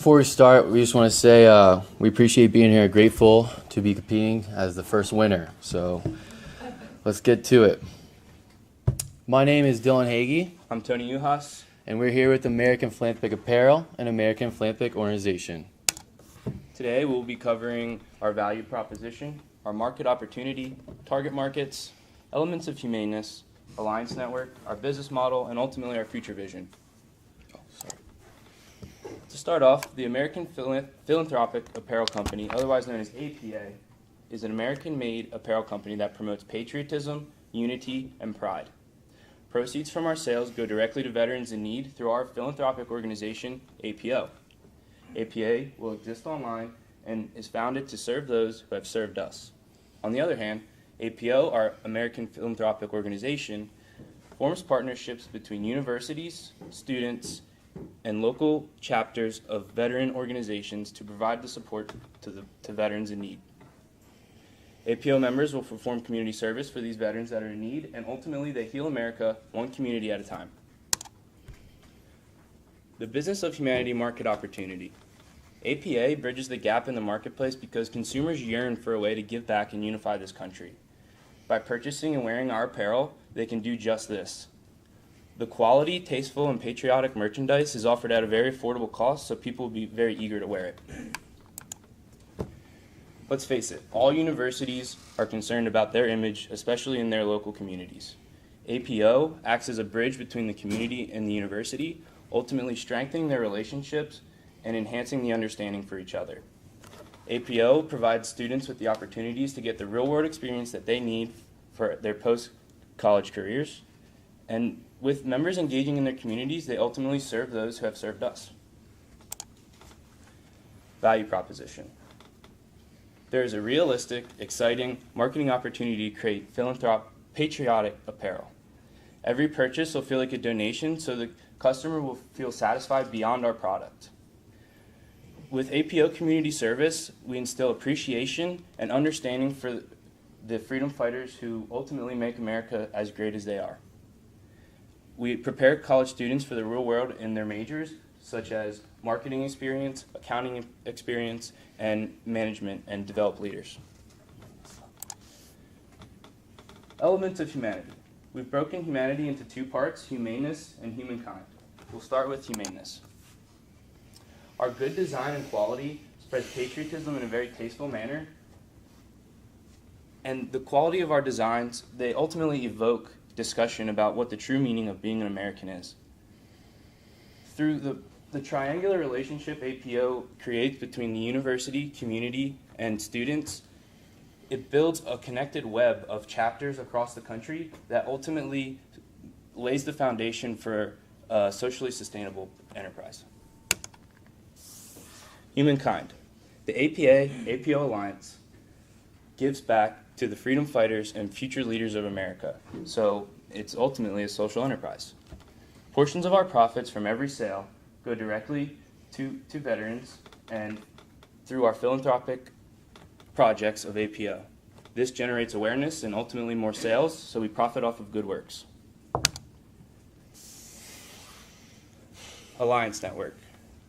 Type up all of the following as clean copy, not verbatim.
Before we start, we just want to say we appreciate being here, grateful to be competing as the first winner. So let's get to it. My name is Dillon Hagy. I'm Tony Juhasz. And we're here with American Philanthropic Apparel, an American philanthropic organization. Today we'll be covering our value proposition, our market opportunity, target markets, elements of humaneness, alliance network, our business model, and ultimately our future vision. To start off, the American Philanthropic Apparel Company, otherwise known as APA, is an American-made apparel company that promotes patriotism, unity, and pride. Proceeds from our sales go directly to veterans in need through our philanthropic organization, APO. APA will exist online and is founded to serve those who have served us. On the other hand, APO, our American Philanthropic Organization, forms partnerships between universities, students, and local chapters of veteran organizations to provide the support to veterans in need. APO members will perform community service for these veterans that are in need, and ultimately they heal America one community at a time. The business of humanity market opportunity. APA bridges the gap in the marketplace because consumers yearn for a way to give back and unify this country. By purchasing and wearing our apparel, they can do just this. The quality, tasteful, and patriotic merchandise is offered at a very affordable cost, so people will be very eager to wear it. Let's face it, all universities are concerned about their image, especially in their local communities. APO acts as a bridge between the community and the university, ultimately strengthening their relationships and enhancing the understanding for each other. APO provides students with the opportunities to get the real-world experience that they need for their post-college careers, and with members engaging in their communities, they ultimately serve those who have served us. Value proposition. There is a realistic, exciting marketing opportunity to create patriotic apparel. Every purchase will feel like a donation, so the customer will feel satisfied beyond our product. With APO community service, we instill appreciation and understanding for the freedom fighters who ultimately make America as great as they are. We prepare college students for the real world in their majors, such as marketing experience, accounting experience, and management, and develop leaders. Elements of humanity. We've broken humanity into two parts, humaneness and humankind. We'll start with humaneness. Our good design and quality spreads patriotism in a very tasteful manner. And the quality of our designs, they ultimately evoke discussion about what the true meaning of being an American is. Through the triangular relationship APO creates between the university, community, and students, it builds a connected web of chapters across the country that ultimately lays the foundation for a socially sustainable enterprise. Humankind. The APO Alliance gives back to the freedom fighters and future leaders of America, so it's ultimately a social enterprise. Portions of our profits from every sale go directly to veterans and through our philanthropic projects of APO. This generates awareness and ultimately more sales, so we profit off of good works. Alliance network.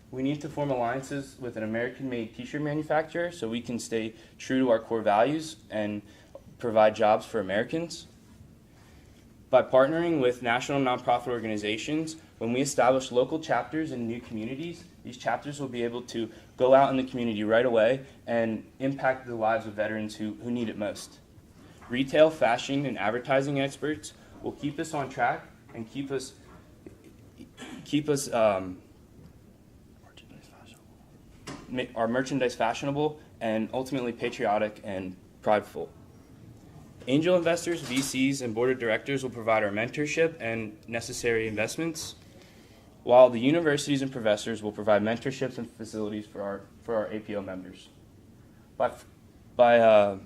We need to form alliances with an American-made t-shirt manufacturer so we can stay true to our core values and provide jobs for Americans. By partnering with national nonprofit organizations, when we establish local chapters in new communities, these chapters will be able to go out in the community right away and impact the lives of veterans who need it most. Retail, fashion, and advertising experts will keep us on track and keep us our merchandise fashionable and ultimately patriotic and prideful. Angel investors, VCs, and board of directors will provide our mentorship and necessary investments, while the universities and professors will provide mentorships and facilities for our APO members. By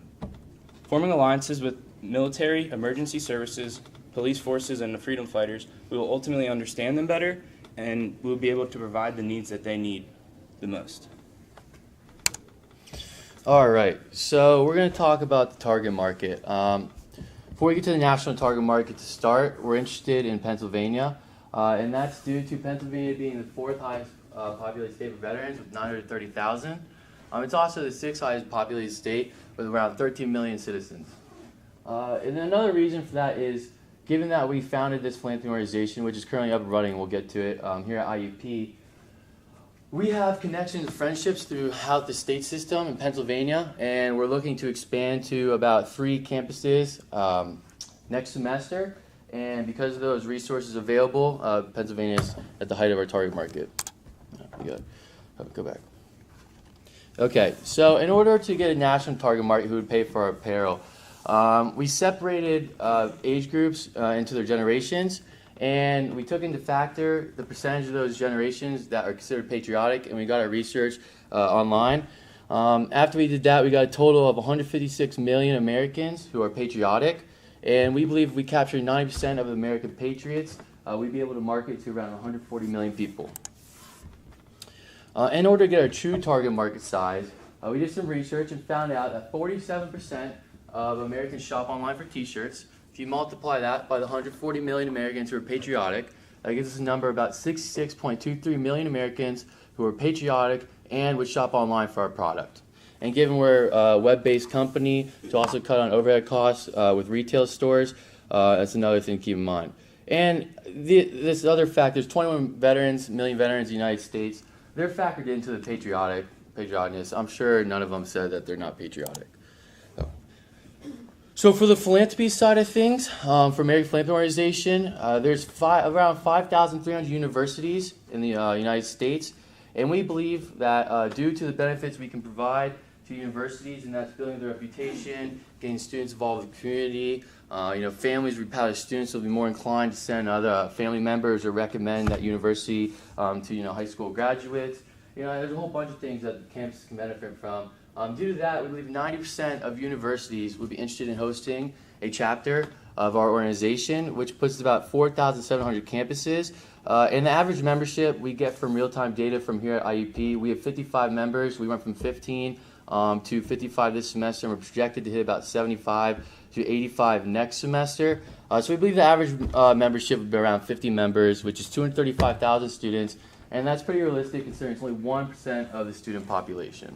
forming alliances with military, emergency services, police forces, and the freedom fighters, we will ultimately understand them better, and we will be able to provide the needs that they need the most. All right, so we're going to talk about the target market. Before we get to the national target market to start, we're interested in Pennsylvania. and that's due to Pennsylvania being the fourth highest populated state for veterans with 930,000. It's also the sixth highest populated state with around 13 million citizens. And then another reason for that is, given that we founded this philanthropy organization, which is currently up and running, we'll get to it here at IUP, we have connections and friendships throughout the state system in Pennsylvania, and we're looking to expand to about 3 campuses next semester. And because of those resources available, Pennsylvania is at the height of our target market. Go back. Okay, so in order to get a national target market who would pay for our apparel, we separated age groups into their generations, and we took into factor the percentage of those generations that are considered patriotic, and we got our research online. After we did that, we got a total of 156 million Americans who are patriotic, and we believe if we capture 90% of American patriots, we'd be able to market to around 140 million people. In order to get our true target market size, we did some research and found out that 47% of Americans shop online for t-shirts. If you multiply that by the 140 million Americans who are patriotic, that gives us a number of about 66.23 million Americans who are patriotic and would shop online for our product. And given we're a web-based company, to also cut on overhead costs with retail stores, that's another thing to keep in mind. And this other fact, there's 21 million veterans in the United States. They're factored into the patrioticness. I'm sure none of them said that they're not patriotic. So for the philanthropy side of things, for American Philanthropy Organization, there's around 5,300 universities in the United States, and we believe that due to the benefits we can provide to universities, and that's building their reputation, getting students involved in the community, families with proud students will be more inclined to send other family members or recommend that university to high school graduates. There's a whole bunch of things that the campus can benefit from. Due to that, we believe 90% of universities would be interested in hosting a chapter of our organization, which puts about 4,700 campuses. And the average membership we get from real-time data from here at IUP, we have 55 members. We went from 15 to 55 this semester, and we're projected to hit about 75 to 85 next semester. So we believe the average membership would be around 50 members, which is 235,000 students, and that's pretty realistic considering it's only 1% of the student population.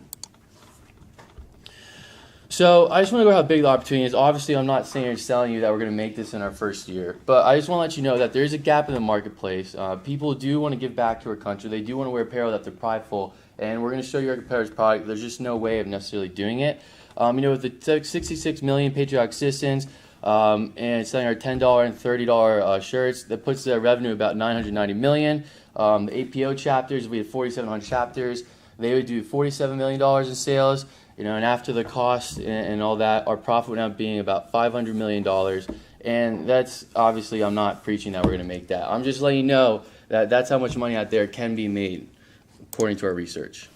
So I just want to go over how big the opportunity is. Obviously, I'm not saying or selling you that we're going to make this in our first year, but I just want to let you know that there is a gap in the marketplace. People do want to give back to our country. They do want to wear apparel that they're prideful, and we're going to show you our competitor's product. There's just no way of necessarily doing it. With the 66 million patriotic citizens and selling our $10 and $30 shirts, that puts the revenue about $990 million. The APO chapters, we have 4,700 chapters. They would do $47 million in sales. And after the cost and all that, our profit would end up being about $500 million. And that's obviously, I'm not preaching that we're going to make that. I'm just letting you know that that's how much money out there can be made, according to our research.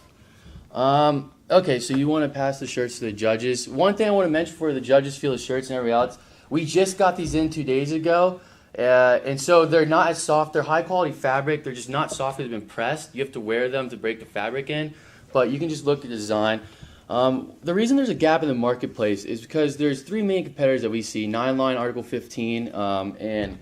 Okay, so you want to pass the shirts to the judges. One thing I want to mention before the judges feel the shirts and everything else, we just got these in 2 days ago. And so they're not as soft. They're high quality fabric. They're just not soft. They've been pressed. You have to wear them to break the fabric in. But you can just look at the design. The reason there's a gap in the marketplace is because there's 3 main competitors that we see: 9line, Article 15, and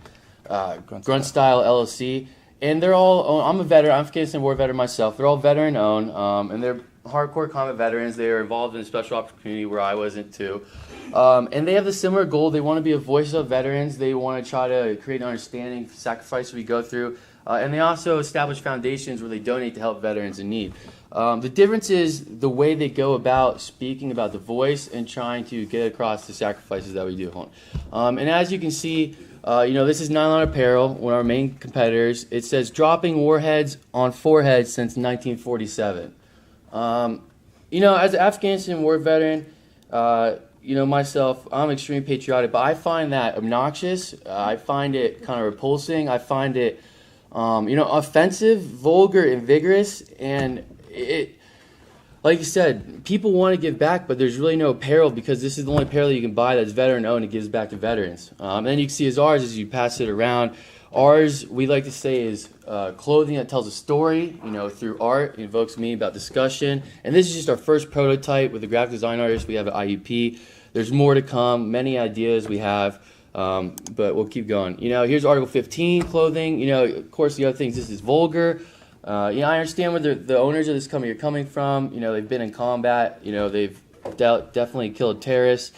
Grunt Style LLC. And they're all, I'm a veteran, I'm an Afghanistan War veteran myself. They're all veteran owned, and they're hardcore combat veterans. They are involved in the special ops community where I wasn't too. And they have the similar goal. They want to be a voice of veterans. They want to try to create an understanding of the sacrifice we go through. And they also establish foundations where they donate to help veterans in need. The difference is the way they go about speaking about the voice and trying to get across the sacrifices that we do. And as you can see, this is Nylon Apparel, one of our main competitors. It says dropping warheads on foreheads since 1947. As an Afghanistan war veteran, myself, I'm extremely patriotic, but I find that obnoxious. I find it kind of repulsing. I find it, offensive, vulgar, and vigorous. And it, like you said, people want to give back, but there's really no apparel because this is the only apparel you can buy that's veteran-owned and gives back to veterans. And then you can see as ours as you pass it around. Ours, we like to say, is clothing that tells a story, through art. It invokes meaning about discussion. And this is just our first prototype with the graphic design artist we have at IUP. There's more to come, many ideas we have. But we'll keep going. Here's Article 15, clothing. Of course, the other things, this is vulgar. I understand where the owners of this company are coming from. They've been in combat. They've definitely killed terrorists.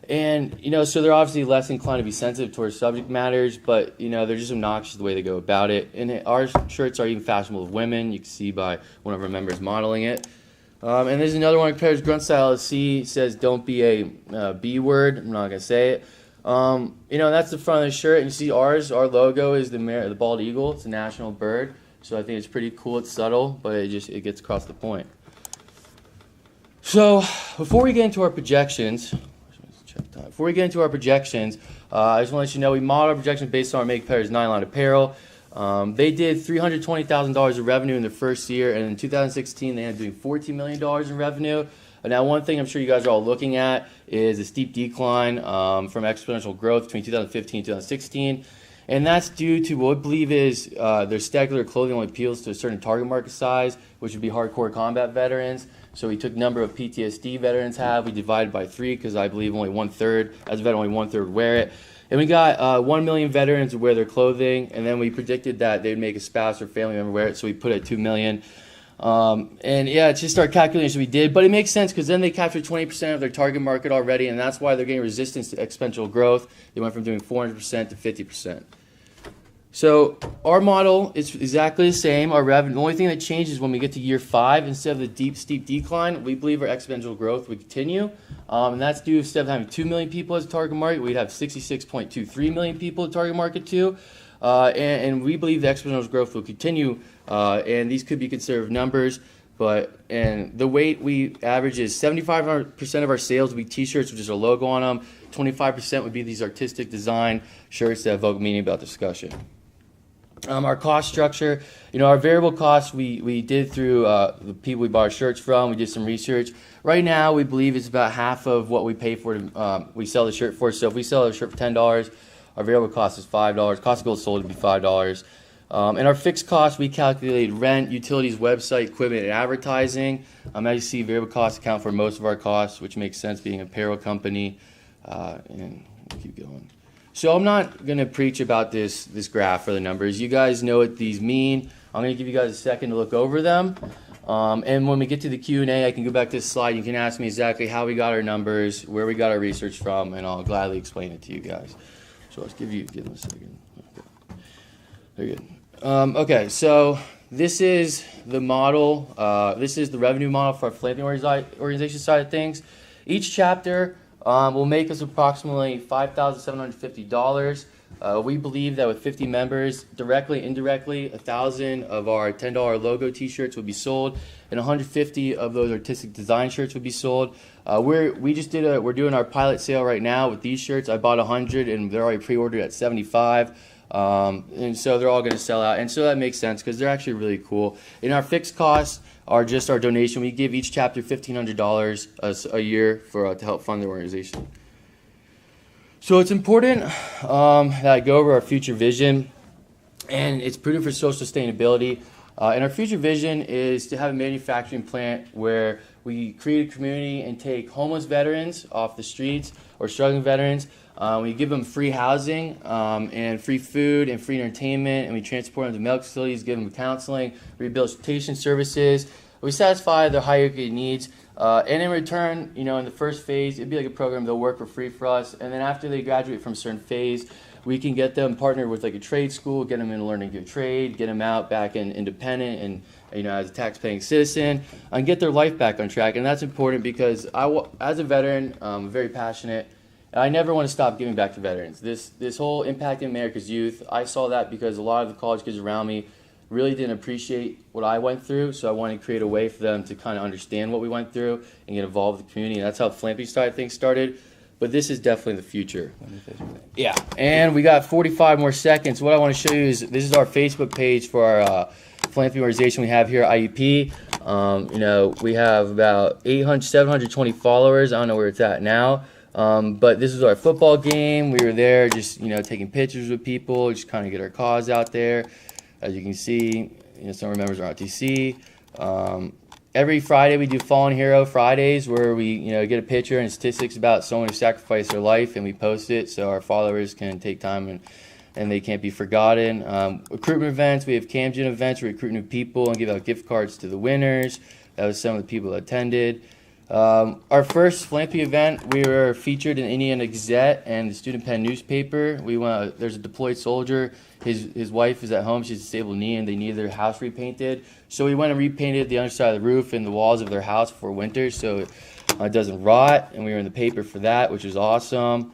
And, so they're obviously less inclined to be sensitive towards subject matters, but, they're just obnoxious the way they go about it. And our shirts are even fashionable with women. You can see by one of our members modeling it. And there's another one, compares grunt style C, says don't be a B word. I'm not going to say it. That's the front of the shirt. And you see our logo is the bald eagle. It's a national bird. So I think it's pretty cool. It's subtle, but it gets across the point. So before we get into our projections, I just want to let you know we model our projections based on our Make Competitors 9-line apparel. They did $320,000 of revenue in their first year, and in 2016 they ended up doing $14 million in revenue. Now, one thing I'm sure you guys are all looking at is a steep decline from exponential growth between 2015 and 2016. And that's due to what we believe is their secular clothing only appeals to a certain target market size, which would be hardcore combat veterans. So we took number of PTSD veterans have, we divided by 3 because I believe only 1/3, as a veteran, only 1/3 would wear it. And we got 1 million veterans would wear their clothing, and then we predicted that they'd make a spouse or family member wear it, so we put it at 2 million. And yeah, it's just our calculation we did, but it makes sense because then they captured 20% of their target market already, and that's why they're getting resistance to exponential growth. They went from doing 400% to 50%. So our model is exactly the same. Our revenue, the only thing that changes when we get to year 5, instead of the deep, steep decline, we believe our exponential growth would continue. And that's due, instead of having 2 million people as a target market, we'd have 66.23 million people as target market too. And we believe the exponential growth will continue. And these could be conservative numbers. And the weight we average is 75% of our sales would be t-shirts with just a logo on them. 25% would be these artistic design shirts that evoke meaning about discussion. Our cost structure, our variable costs we did through the people we bought our shirts from. We did some research. Right now, we believe it's about half of what we pay for we sell the shirt for. So if we sell a shirt for $10, our variable cost is $5. Cost of goods sold would be $5. And our fixed costs, we calculated rent, utilities, website, equipment, and advertising. As you see, variable costs account for most of our costs, which makes sense being an apparel company. And we'll keep going. So I'm not going to preach about this graph or the numbers. You guys know what these mean. I'm going to give you guys a second to look over them. And when we get to the Q&A, I can go back to this slide. You can ask me exactly how we got our numbers, where we got our research from, and I'll gladly explain it to you guys. So let's give them a second. Okay. Very good. Okay, so this is the model. This is the revenue model for our philanthropy organization side of things. Each chapter will make us approximately $5,750. We believe that with 50 members, directly, indirectly, 1,000 of our $10 logo t-shirts would be sold, and 150 of those artistic design shirts would be sold. We're doing our pilot sale right now with these shirts. I bought 100, and they're already pre-ordered at 75. And so they're all going to sell out, and so that makes sense because they're actually really cool. And our fixed costs are just our donation. We give each chapter $1,500 a year to help fund the organization. So it's important that I go over our future vision, and it's prudent for social sustainability. And our future vision is to have a manufacturing plant where we create a community and take homeless veterans off the streets or struggling veterans. We give them free housing and free food and free entertainment, and we transport them to medical facilities, give them counseling, rehabilitation services. We satisfy their hierarchy needs, and in return, in the first phase, it'd be like a program. They'll work for free for us, and then after they graduate from a certain phase, we can get them partnered with like a trade school, get them in learning a trade, get them out back in independent and as a tax-paying citizen, and get their life back on track. And that's important because as a veteran, I'm very passionate. I never want to stop giving back to veterans. This whole impacting America's youth, I saw that because a lot of the college kids around me really didn't appreciate what I went through, so I wanted to create a way for them to kind of understand what we went through and get involved with the community. And that's how the philanthropy side of things started. But this is definitely the future. Yeah, and we got 45 more seconds. What I want to show you is this is our Facebook page for our philanthropy organization we have here at IUP. We have about 720 followers. I don't know where it's at now. But this is our football game. We were there just, taking pictures with people, just kind of get our cause out there. As you can see, some of our members are on TC. Every Friday we do Fallen Hero Fridays, where we get a picture and statistics about someone who sacrificed their life, and we post it so our followers can take time and they can't be forgotten. Recruitment events, we have Camden events, we recruit new people and give out gift cards to the winners. That was some of the people that attended. Our first philanthropy event, we were featured in Indiana Gazette and the Student Pen newspaper. There's a deployed soldier. His wife is at home. She's a disabled knee, and they needed their house repainted. So we went and repainted the underside of the roof and the walls of their house for winter so it doesn't rot. And we were in the paper for that, which was awesome.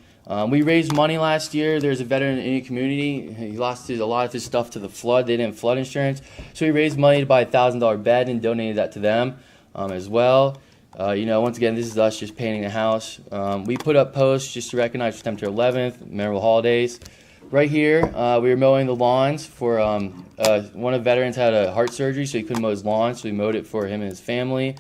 We raised money last year. There's a veteran in the Indian community. He lost a lot of his stuff to the flood. They didn't have flood insurance. So we raised money to buy a $1,000 bed and donated that to them as well. Once again, this is us just painting the house. We put up posts just to recognize September 11th, memorable holidays. Right here, we were mowing the lawns for one of the veterans had a heart surgery, so he couldn't mow his lawn, so we mowed it for him and his family.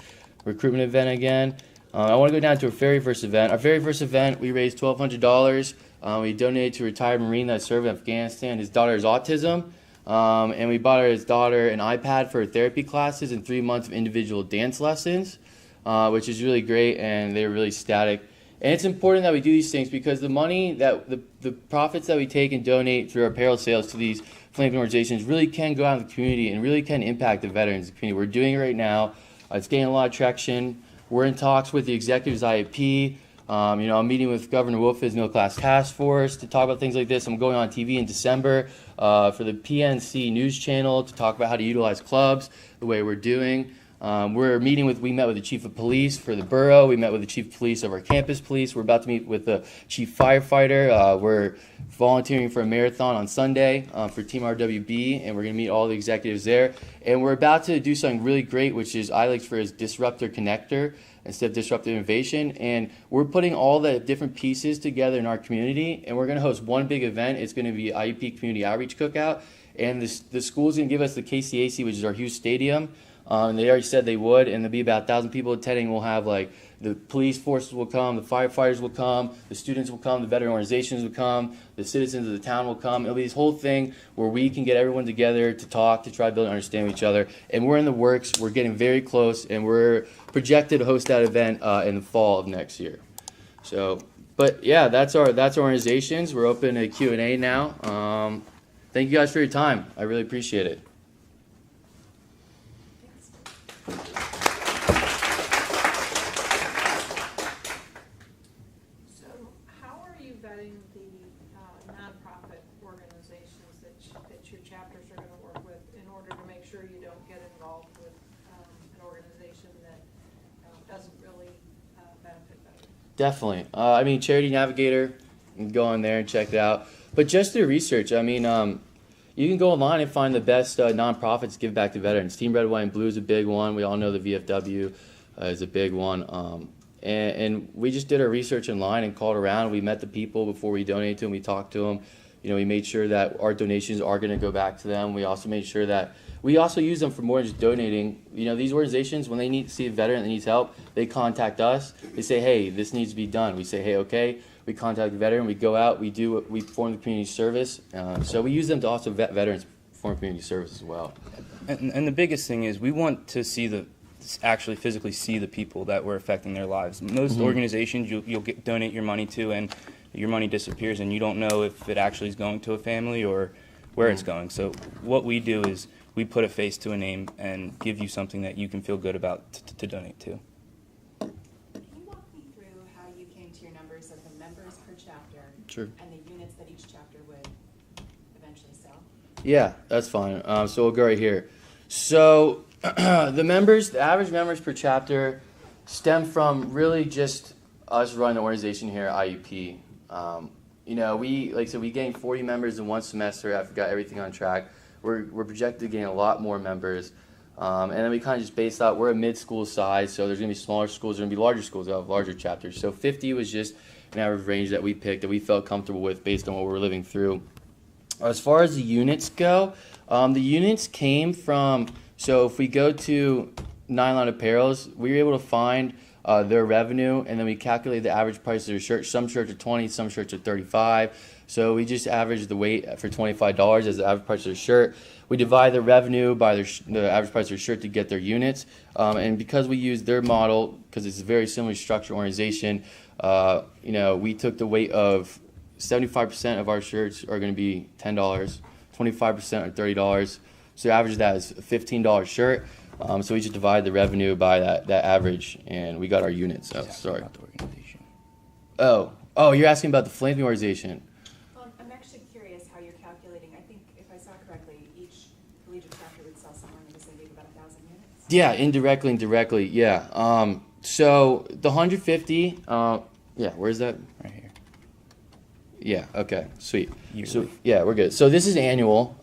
Recruitment event again. I want to go down to our very first event. Our very first event, we raised $1,200. We donated to a retired Marine that served in Afghanistan. His daughter has autism, and we bought his daughter an iPad for her therapy classes and 3 months of individual dance lessons, which is really great, and they were really ecstatic. And it's important that we do these things because the money that the profits that we take and donate through our apparel sales to these philanthropy organizations really can go out in the community and really can impact the veterans community. We're doing it right now. It's gaining a lot of traction. We're in talks with the executives IAP. I'm meeting with Governor Wolf's Middle Class Task Force to talk about things like this. I'm going on TV in December for the PNC News Channel to talk about how to utilize clubs the way we're doing. We met with the chief of police for the borough. We met with the chief of police of our campus police. We're about to meet with the chief firefighter. We're volunteering for a marathon on Sunday for Team RWB, and we're going to meet all the executives there. And we're about to do something really great, which is I like for as disruptor connector instead of disruptive innovation. And we're putting all the different pieces together in our community, and we're going to host one big event. It's going to be IUP Community Outreach Cookout, and the school's going to give us the KCAC, which is our huge stadium. And they already said they would, and there'll be about 1,000 people attending. We'll have the police forces will come, the firefighters will come, the students will come, the veteran organizations will come, the citizens of the town will come. It'll be this whole thing where we can get everyone together to talk, to try to build and understand each other. And we're in the works. We're getting very close, and we're projected to host that event in the fall of next year. So, but yeah, that's our organizations. We're open to Q&A now. Thank you guys for your time. I really appreciate it. So how are you vetting the nonprofit organizations that your chapters are going to work with in order to make sure you don't get involved with an organization that doesn't really benefit veterans? Definitely. Charity Navigator, you can go on there and check it out. But just through research, you can go online and find the best nonprofits to give back to veterans. Team Red, White, and Blue is a big one. We all know the VFW is a big one. And we just did our research online and called around. We met the people before we donated to them. We talked to them. We made sure that our donations are going to go back to them. We also made sure that we also use them for more than just donating. These organizations, when they need to see a veteran that needs help, they contact us. They say, hey, this needs to be done. We say, hey, okay. We contact the veteran, we go out, we perform the community service. So we use them to also vet veterans perform community service as well. And the biggest thing is we want to actually physically see the people that we're affecting their lives. Most organizations you'll donate your money to, and your money disappears, and you don't know if it actually is going to a family or where it's going. So what we do is we put a face to a name and give you something that you can feel good about to donate to. Sure. And the units that each chapter would eventually sell? Yeah, that's fine. So we'll go right here. So the average members per chapter stem from really just us running the organization here at IUP. We gained 40 members in one semester. I forgot everything on track. We're projected to gain a lot more members. And then we kind of just based out, we're a mid-school size, so there's going to be smaller schools, there's going to be larger schools that have larger chapters. So 50 was just an average range that we picked that we felt comfortable with based on what we were living through. As far as the units go, the units came from, so if we go to Nylon Apparels, we were able to find their revenue, and then we calculate the average price of their shirt. Some shirts are 20, some shirts are 35. So we just average the weight for $25 as the average price of their shirt. We divide the revenue by the average price of their shirt to get their units. And because we use their model, because it's a very similarly structured organization, we took the weight of 75% of our shirts are going to be $10, 25% are $30. So the average of that is a $15 shirt. So we just divide the revenue by that average, and we got our units. So sorry. About the organization. Oh, you're asking about the philanthropy organization. I'm actually curious how you're calculating. I think if I saw correctly, each collegiate chapter would sell somewhere in the vicinity of about 1,000 units. Yeah, indirectly and directly, yeah. So the 150, where's that? Right here. Yeah, okay, sweet. Yearly. So yeah, we're good. So this is annual.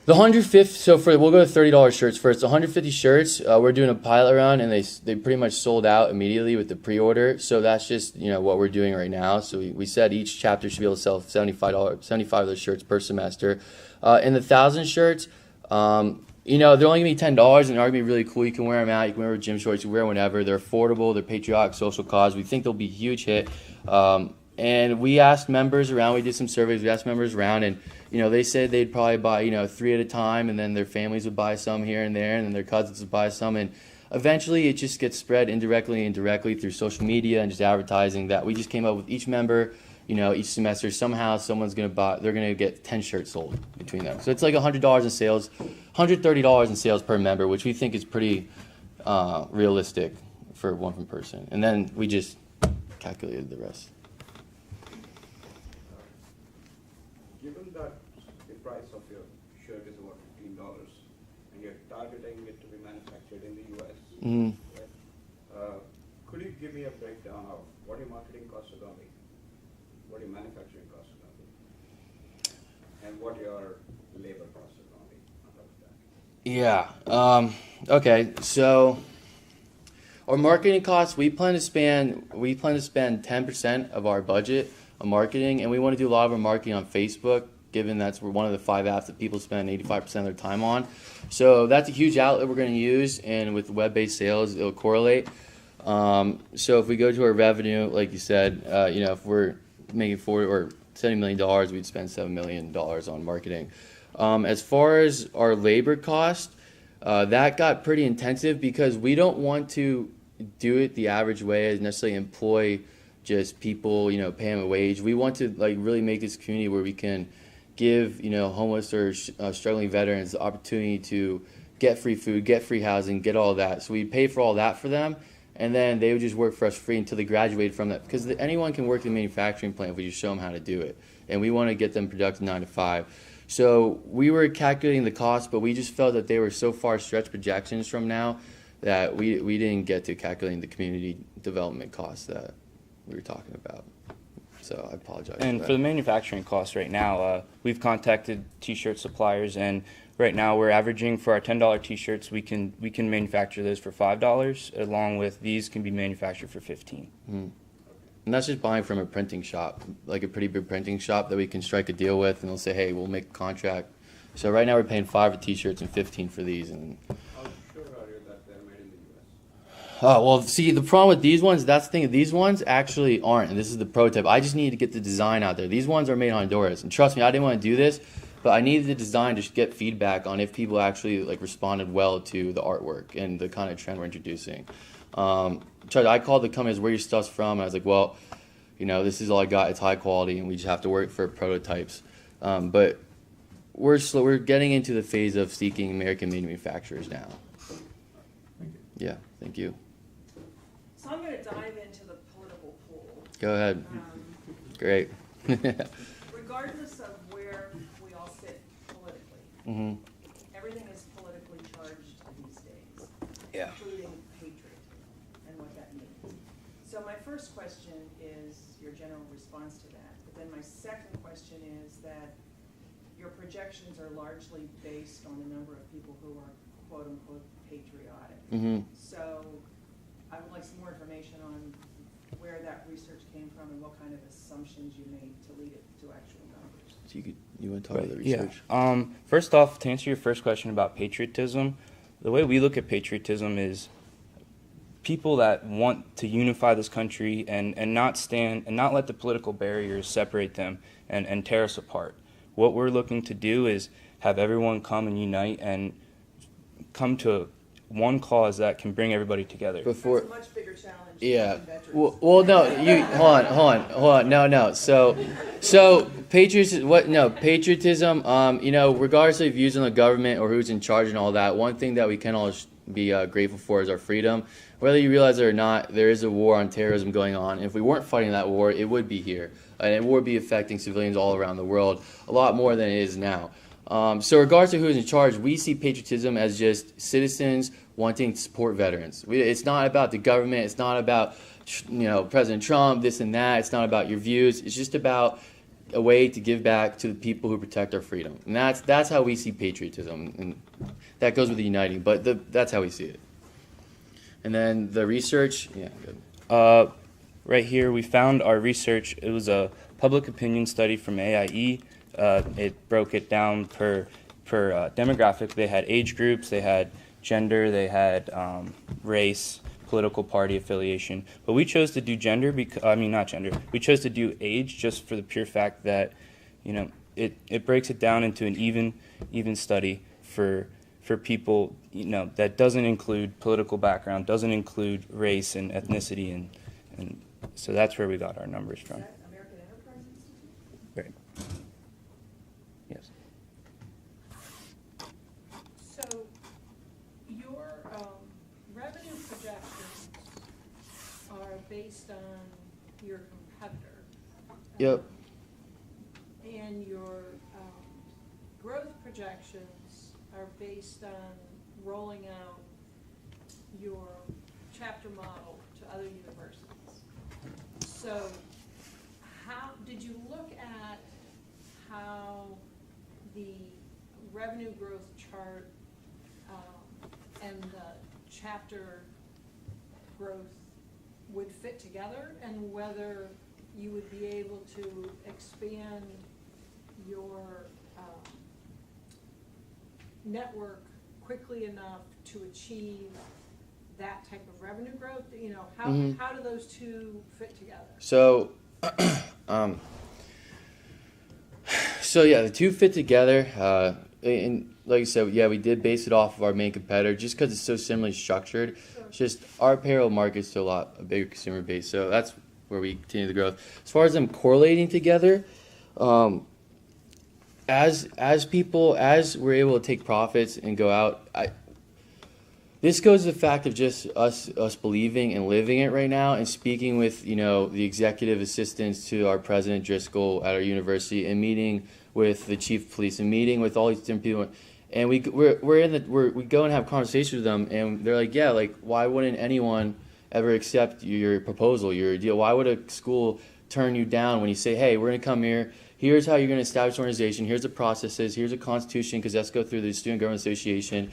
The 150, we'll go to $30 shirts first. The 150 shirts, we're doing a pilot run, and they pretty much sold out immediately with the pre-order. So that's just what we're doing right now. So we said each chapter should be able to sell 75 of those shirts per semester. In the 1,000 shirts, they're only gonna be $10, and they're gonna be really cool. You can wear them out. You can wear with gym shorts. You can wear them whenever. They're affordable. They're patriotic, social cause. We think they'll be a huge hit. And we asked members around. We did some surveys. We asked members around, and they said they'd probably buy 3 at a time, and then their families would buy some here and there, and then their cousins would buy some, and eventually it just gets spread indirectly and directly through social media and just advertising. That we just came up with each member, each semester somehow someone's gonna buy. They're gonna get 10 shirts sold between them. So it's like $100 in sales, $130 in sales per member, which we think is pretty realistic for one person. And then we just calculated the rest. Given that the price of your shirt is about $15 and you're targeting it to be manufactured in the US, Mm-hmm. right? Could you give me a breakdown of what your marketing costs are going to be, what your manufacturing costs are going to be, and what your labor costs are going to be on top of that? Yeah. Okay. So our marketing costs, we plan to spend 10% of our budget on marketing, and we want to do a lot of our marketing on Facebook, given that's one of the 5 apps that people spend 85% of their time on. So that's a huge outlet we're going to use, and with web-based sales, it'll correlate. So if we go to our revenue, like you said, if we're making $40 or $70 million, we'd spend $7 million on marketing. As far as our labor cost, that got pretty intensive because we don't want to do it the average way, as necessarily employ just people, pay them a wage. We want to really make this community where we can give, homeless or struggling veterans the opportunity to get free food, get free housing, get all that. So we pay for all that for them, and then they would just work for us free until they graduate from that. Because anyone can work in a manufacturing plant if we just show them how to do it. And we want to get them productive 9 to 5. So we were calculating the cost, but we just felt that they were so far stretched projections from now that we didn't get to calculating the community development costs that we were talking about. So I apologize. And for the manufacturing costs right now, we've contacted T-shirt suppliers, and right now we're averaging for our $10 T-shirts, we can manufacture those for $5, along with these can be manufactured for $15. Mm. And that's just buying from a printing shop, like a pretty big printing shop that we can strike a deal with, and they'll say, hey, we'll make a contract. So right now we're paying 5 for T-shirts and 15 for these. And How sure are you that they're made in the US? oh, well, see, the problem with these ones, that's the thing, these ones actually aren't, and this is the prototype. I just need to get the design out there. These ones are made in Honduras, and trust me, I didn't want to do this, but I needed the design to get feedback on if people actually responded well to the artwork and the kind of trend we're introducing. I called the company, where your stuff's from, and I was like, well, this is all I got. It's high quality, and we just have to work for prototypes. But we're getting into the phase of seeking American-made manufacturers now. Thank you. Yeah, thank you. So I'm gonna dive into the political pool. Go ahead. Great. Regardless of where we all sit politically, Mm-hmm. everything is politically charged these days. Yeah. Including patriotism and what that means. So my first question is your general response to that. But then my second question is that your projections are largely based on the number of people who are quote unquote patriotic. Mm-hmm. So I would like some more information on where that research came from and what kind of assumptions you made to lead it to actual numbers. So you want to talk about the research? Yeah. First off, to answer your first question about patriotism, the way we look at patriotism is people that want to unify this country and not let the political barriers separate them and tear us apart. What we're looking to do is have everyone come and unite and come to one cause that can bring everybody together. Before, That's a much bigger challenge yeah. than veterans. Well, no, you hold on. No. So patriotism. Regardless of views on the government or who's in charge and all that, one thing that we can all be grateful for is our freedom. Whether you realize it or not, there is a war on terrorism going on. If we weren't fighting that war, it would be here, and it would be affecting civilians all around the world a lot more than it is now. So regardless of who's in charge, we see patriotism as just citizens wanting to support veterans. It's not about the government. It's not about President Trump, this and that. It's not about your views. It's just about a way to give back to the people who protect our freedom. And that's how we see patriotism. And that goes with the uniting, but that's how we see it. And then the research, yeah. Good. Right here, we found our research. It was a public opinion study from AIE. It broke it down per demographic. They had age groups, they had gender, they had race, political party affiliation. But we chose to do gender we chose to do age just for the pure fact that it breaks it down into an even study for people that doesn't include political background, doesn't include race and ethnicity, and so that's where we got our numbers from. Is that American Enterprise Institute? Right. Yes. So your revenue projections are based on your competitor. Yep. And your growth projections are based on rolling out your chapter model to other universities. So how did you look at how the revenue growth chart and the chapter growth would fit together, and whether you would be able to expand your network quickly enough to achieve that type of revenue growth? How do those two fit together? So, the two fit together. And like I said, we did base it off of our main competitor just because it's so similarly structured. Sure. It's just our apparel market's still a bigger consumer base, so that's where we continue the growth. As far as them correlating together, as we're able to take profits and go out, this goes to the fact of just us believing and living it right now, and speaking with the executive assistants to our president Driscoll at our university, and meeting with the chief of police, and meeting with all these different people, and we go and have conversations with them, and they're like, why wouldn't anyone ever accept your proposal, your deal? Why would a school turn you down when you say, hey, we're going to come here, here's how you're going to establish an organization, here's the processes, here's a constitution, because that's go through the Student Government Association,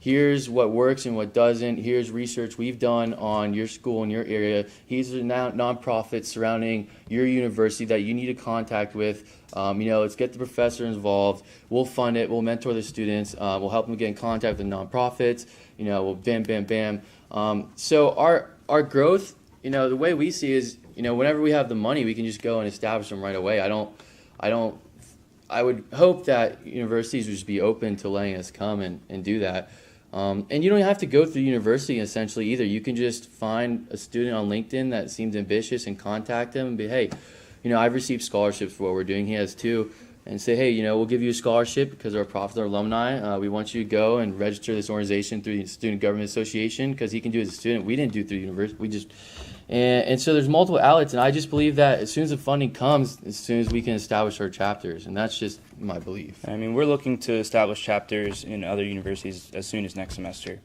here's what works and what doesn't, here's research we've done on your school in your area, here's the nonprofits surrounding your university that you need to contact with, let's get the professor involved, we'll fund it, we'll mentor the students, we'll help them get in contact with the nonprofits, we'll bam. So our growth, the way we see is, whenever we have the money, we can just go and establish them right away. I would hope that universities would just be open to letting us come and do that. And you don't have to go through university essentially either. You can just find a student on LinkedIn that seems ambitious and contact them and be, hey, I've received scholarships for what we're doing. He has too. And say, hey, we'll give you a scholarship because our profs are alumni. We want you to go and register this organization through the Student Government Association, because he can do it as a student. We didn't do it through the university. And so there's multiple outlets, and I just believe that as soon as the funding comes, as soon as we can establish our chapters, and that's just my belief. We're looking to establish chapters in other universities as soon as next semester,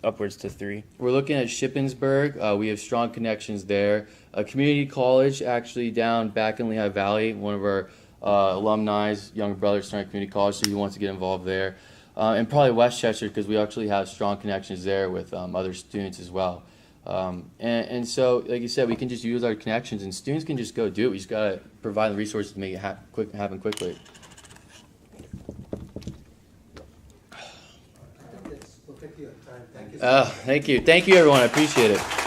upwards to 3. We're looking at Shippensburg. We have strong connections there. A community college actually down back in Lehigh Valley, one of our alumni's younger brother starting community college, so he wants to get involved there. And probably Westchester, because we actually have strong connections there with other students as well. And so, like you said, we can just use our connections, and students can just go do it. We just got to provide the resources to make it happen quickly. I think it's, we'll take your time. Thank you. Thank you. Thank you, everyone. I appreciate it.